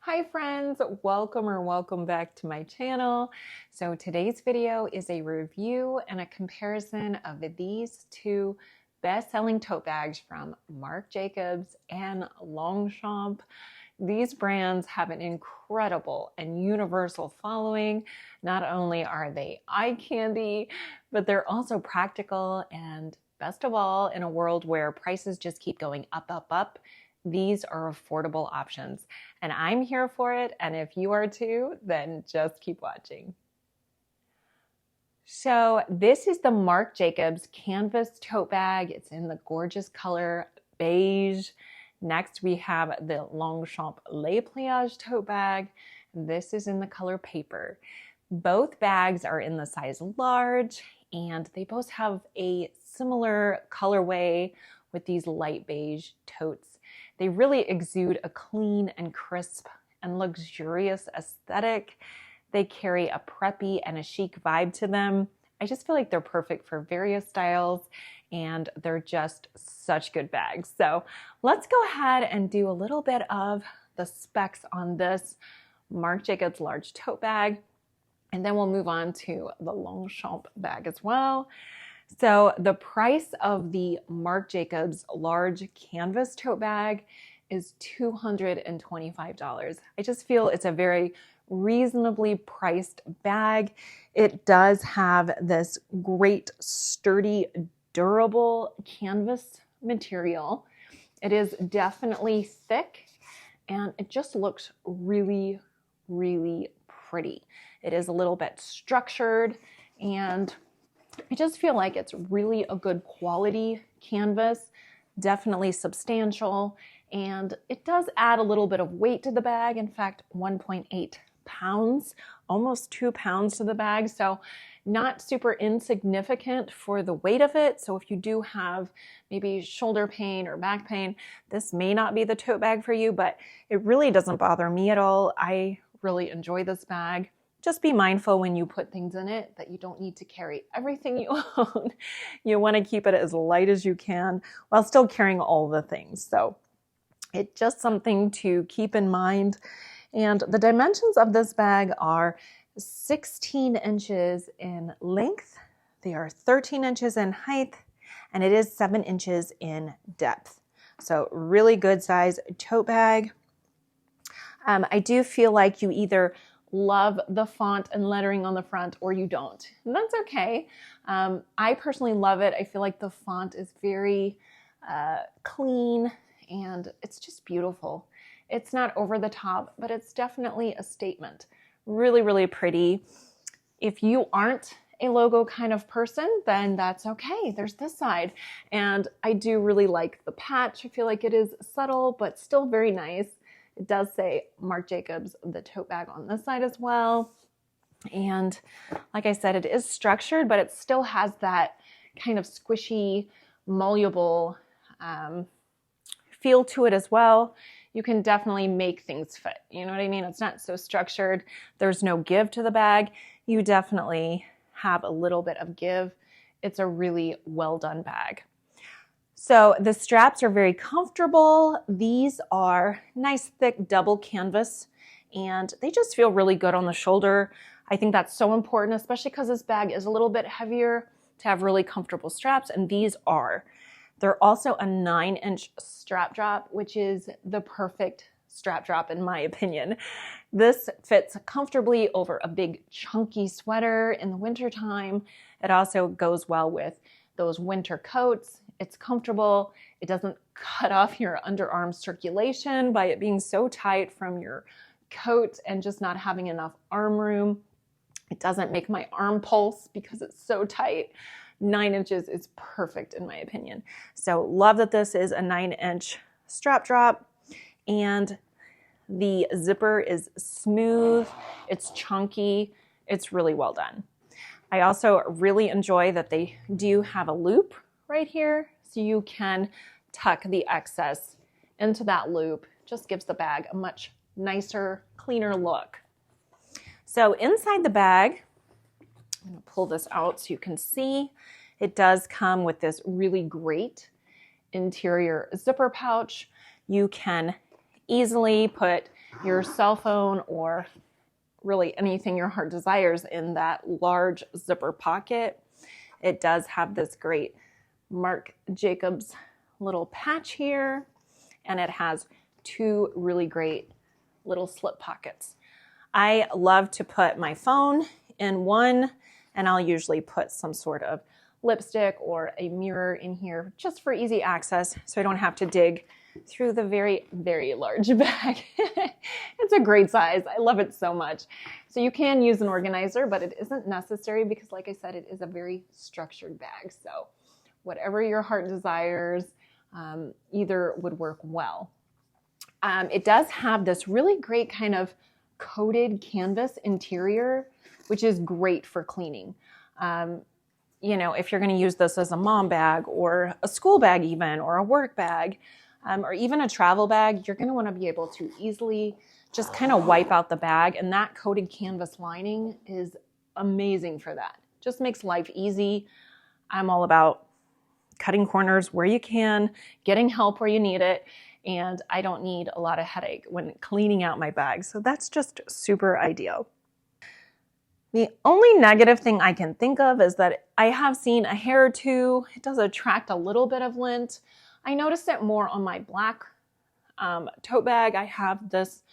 Hi friends, welcome back to my channel. So today's video is a review and a comparison of these two best-selling tote bags from Marc Jacobs and Longchamp. These brands have an incredible and universal following. Not only are they eye candy, but they're also practical, and best of all, in a world where prices just keep going up, these are affordable options. And I'm here for it, and if you are too, then just keep watching. So this is the Marc Jacobs canvas tote bag. It's in the gorgeous color beige. Next we have the Longchamp Le Pliage tote bag. This is in the color paper. Both bags are in the size large, and they both have a similar colorway with these light beige totes. They really exude a clean and crisp and luxurious aesthetic. They carry a preppy and a chic vibe to them. I just feel like they're perfect for various styles, and they're just such good bags. So let's go ahead and do a little bit of the specs on this Marc Jacobs large tote bag, and then we'll move on to the Longchamp bag as well. So the price of the Marc Jacobs large canvas tote bag is $225. I just feel it's a very reasonably priced bag. It does have this great, sturdy, durable canvas material. It is definitely thick, and it just looks really, really pretty. It is a little bit structured, and I just feel like it's really a good quality canvas, definitely substantial, and it does add a little bit of weight to the bag. In fact, 1.8 pounds, almost 2 pounds to the bag, so not super insignificant for the weight of it. So if you do have maybe shoulder pain or back pain, this may not be the tote bag for you, but it really doesn't bother me at all. I really enjoy this bag. Just be mindful when you put things in it that you don't need to carry everything you own. You want to keep it as light as you can while still carrying all the things. So it's just something to keep in mind. And the dimensions of this bag are 16 inches in length. They are 13 inches in height, and it is 7 inches in depth. So really good size tote bag. I do feel like you either love the font and lettering on the front or you don't, and that's okay. I personally love it. I feel like the font is very clean, and it's just beautiful. It's not over the top, but it's definitely a statement. Really, really pretty. If you aren't a logo kind of person, then that's okay. There's this side, and I do really like the patch. I feel like it is subtle, but still very nice. It does say Marc Jacobs, the tote bag, on this side as well. And like I said, it is structured, but it still has that kind of squishy, malleable feel to it as well. You can definitely make things fit. You know what I mean? It's not so structured. There's no give to the bag. You definitely have a little bit of give. It's a really well done bag. So the straps are very comfortable. These are nice, thick, double canvas, and they just feel really good on the shoulder. I think that's so important, especially because this bag is a little bit heavier, to have really comfortable straps, and these are. They're also a 9-inch strap drop, which is the perfect strap drop in my opinion. This fits comfortably over a big chunky sweater in the wintertime. It also goes well with those winter coats. It's comfortable. It doesn't cut off your underarm circulation by it being so tight from your coat and just not having enough arm room. It doesn't make my arm pulse because it's so tight. 9 inches is perfect in my opinion. So love that this is a 9-inch strap drop, and the zipper is smooth. It's chunky. It's really well done. I also really enjoy that they do have a loop right here, so you can tuck the excess into that loop. Just gives the bag a much nicer, cleaner look. So inside the bag, I'm going to pull this out so you can see, it does come with this really great interior zipper pouch. You can easily put your cell phone or really anything your heart desires in that large zipper pocket. It does have this great Marc Jacobs little patch here, and it has two really great little slip pockets. I love to put my phone in one, and I'll usually put some sort of lipstick or a mirror in here just for easy access so I don't have to dig through the very, very large bag. It's a great size. I love it so much. So you can use an organizer, but it isn't necessary because, like I said, it is a very structured bag. So whatever your heart desires, either would work well. It does have this really great kind of coated canvas interior, which is great for cleaning. You know, if you're going to use this as a mom bag or a school bag even, or a work bag, or even a travel bag, you're going to want to be able to easily just kind of wipe out the bag. And that coated canvas lining is amazing for that. Just makes life easy. I'm all about cutting corners where you can, getting help where you need it, and I don't need a lot of headache when cleaning out my bags. So that's just super ideal. The only negative thing I can think of is that I have seen a hair or two. It does attract a little bit of lint. I noticed it more on my black tote bag. I have this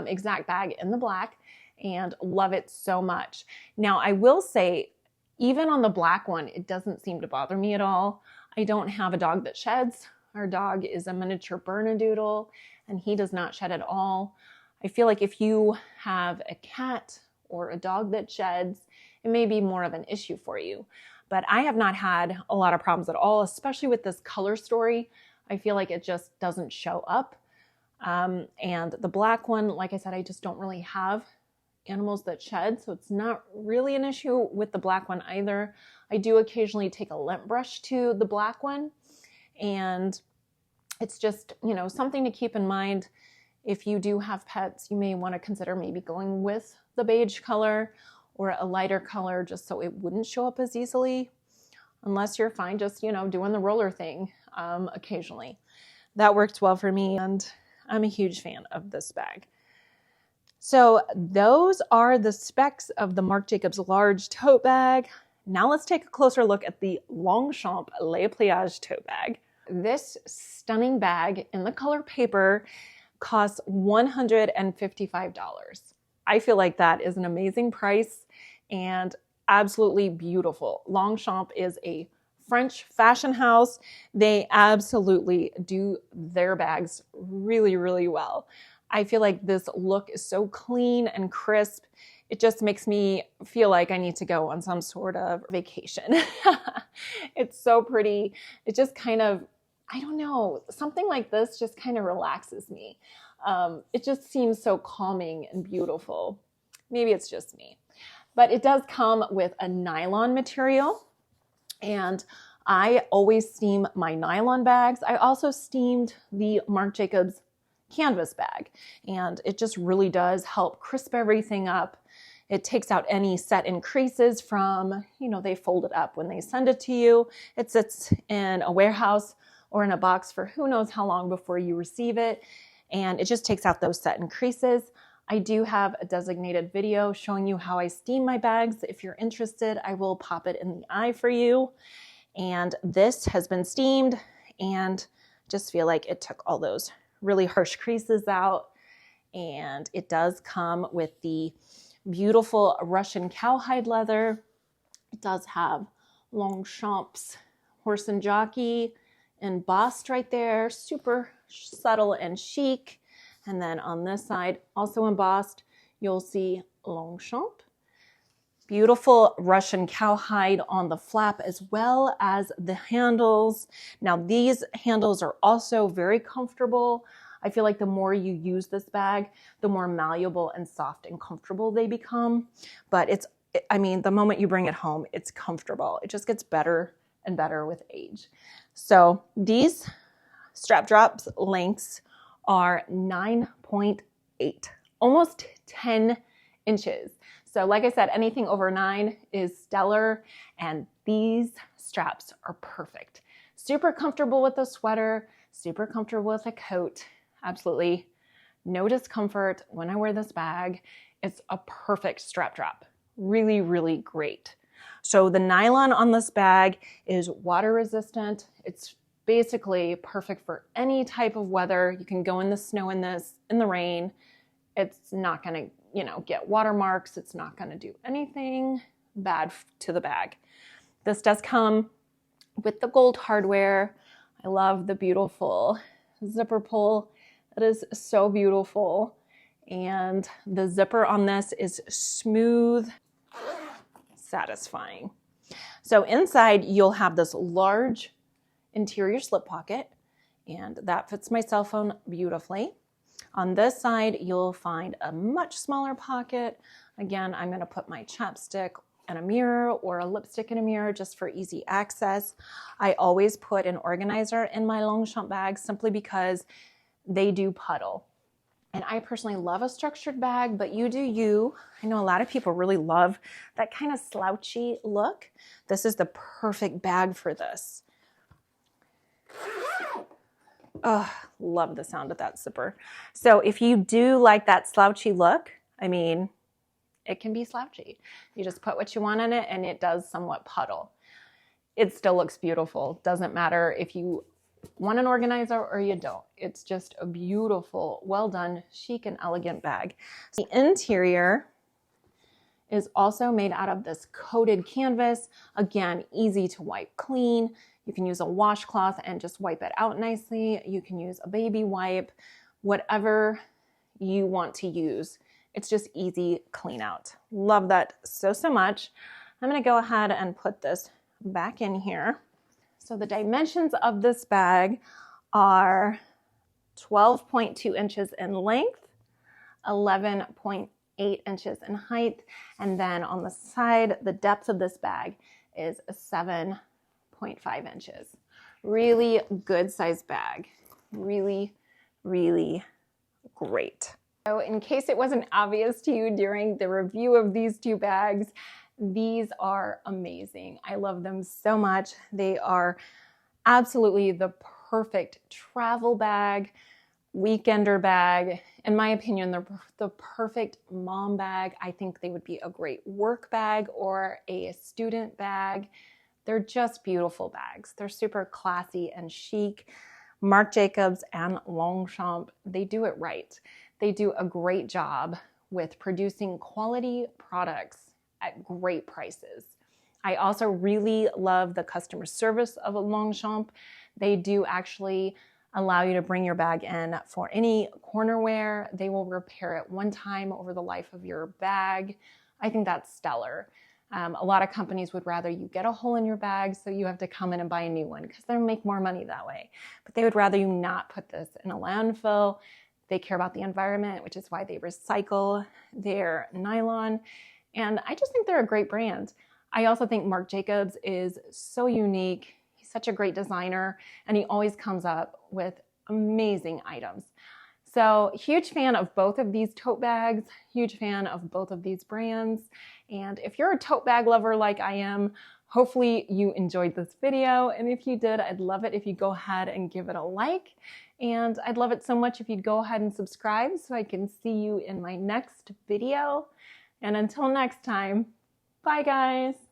exact bag in the black and love it so much. Now, I will say, even on the black one, it doesn't seem to bother me at all. I don't have a dog that sheds. Our dog is a miniature Bernedoodle, and he does not shed at all. I feel like if you have a cat or a dog that sheds, it may be more of an issue for you. But I have not had a lot of problems at all, especially with this color story. I feel like it just doesn't show up. And the black one, like I said, I just don't really have animals that shed, so it's not really an issue with the black one either. I do occasionally take a lint brush to the black one, and it's just, you know, something to keep in mind. If you do have pets, you may want to consider maybe going with the beige color or a lighter color just so it wouldn't show up as easily, unless you're fine just, you know, doing the roller thing occasionally. That works well for me, and I'm a huge fan of this bag. So those are the specs of the Marc Jacobs large tote bag. Now let's take a closer look at the Longchamp Le Pliage tote bag. This stunning bag in the color paper costs $155. I feel like that is an amazing price and absolutely beautiful. Longchamp is a French fashion house. They absolutely do their bags really, really well. I feel like this look is so clean and crisp. It just makes me feel like I need to go on some sort of vacation. It's so pretty. It just kind of, I don't know, something like this just kind of relaxes me. It just seems so calming and beautiful. Maybe it's just me. But it does come with a nylon material, and I always steam my nylon bags. I also steamed the Marc Jacobs canvas bag, and it just really does help crisp everything up. It takes out any set in creases from, you know, they fold it up when they send it to you. It sits in a warehouse or in a box for who knows how long before you receive it, and it just takes out those set in creases. I do have a designated video showing you how I steam my bags. If you're interested, I will pop it in the eye for you. And this has been steamed, and just feel like it took all those really harsh creases out. And it does come with the beautiful Russian cowhide leather. It does have Longchamp's horse and jockey embossed right there, super subtle and chic. And then on this side, also embossed, you'll see Longchamp. Beautiful Russian cowhide on the flap as well as the handles. Now these handles are also very comfortable. I feel like the more you use this bag, the more malleable and soft and comfortable they become. But I mean, the moment you bring it home, it's comfortable. It just gets better and better with age. So these strap drops lengths are 9.8, almost 10 inches. So like I said, anything over 9 is stellar, and these straps are perfect. Super comfortable with a sweater, super comfortable with a coat. Absolutely no discomfort when I wear this bag. It's a perfect strap drop. Really, really great. So the nylon on this bag is water resistant. It's basically perfect for any type of weather. You can go in the snow in this, in the rain. It's not gonna, get watermarks. It's not gonna do anything bad to the bag. This does come with the gold hardware. I love the beautiful zipper pull. It is so beautiful. And the zipper on this is smooth, satisfying. So inside you'll have this large interior slip pocket, and that fits my cell phone beautifully. On this side, you'll find a much smaller pocket. Again, I'm gonna put my chapstick and a mirror or a lipstick in a mirror just for easy access. I always put an organizer in my Longchamp bags simply because they do puddle. And I personally love a structured bag, but you do you. I know a lot of people really love that kind of slouchy look. This is the perfect bag for this. Oh, love the sound of that zipper. So if you do like that slouchy look, it can be slouchy. You just put what you want in it and it does somewhat puddle. It still looks beautiful. Doesn't matter if you want an organizer or you don't. It's just a beautiful, well done, chic and elegant bag. The interior is also made out of this coated canvas. Again, easy to wipe clean. You can use a washcloth and just wipe it out nicely. You can use a baby wipe, whatever you want to use. It's just easy clean out. Love that so much. I'm gonna go ahead and put this back in here. So the dimensions of this bag are 12.2 inches in length, 11.8 inches in height, and then on the side, the depth of this bag is 7.5 inches. Really good size bag. Really, really great. So in case it wasn't obvious to you during the review of these two bags, these are amazing. I love them so much. They are absolutely the perfect travel bag, weekender bag. In my opinion, they're the perfect mom bag. I think they would be a great work bag or a student bag. They're just beautiful bags. They're super classy and chic. Marc Jacobs and Longchamp, they do it right. They do a great job with producing quality products at great prices. I also really love the customer service of Longchamp. They do actually allow you to bring your bag in for any corner wear. They will repair it one time over the life of your bag. I think that's stellar. A lot of companies would rather you get a hole in your bag so you have to come in and buy a new one because they'll make more money that way. But they would rather you not put this in a landfill. They care about the environment, which is why they recycle their nylon. And I just think they're a great brand. I also think Marc Jacobs is so unique. He's such a great designer, and he always comes up with amazing items. So huge fan of both of these tote bags, huge fan of both of these brands. And if you're a tote bag lover like I am, hopefully you enjoyed this video. And if you did, I'd love it if you go ahead and give it a like. And I'd love it so much if you'd go ahead and subscribe so I can see you in my next video. And until next time, bye guys.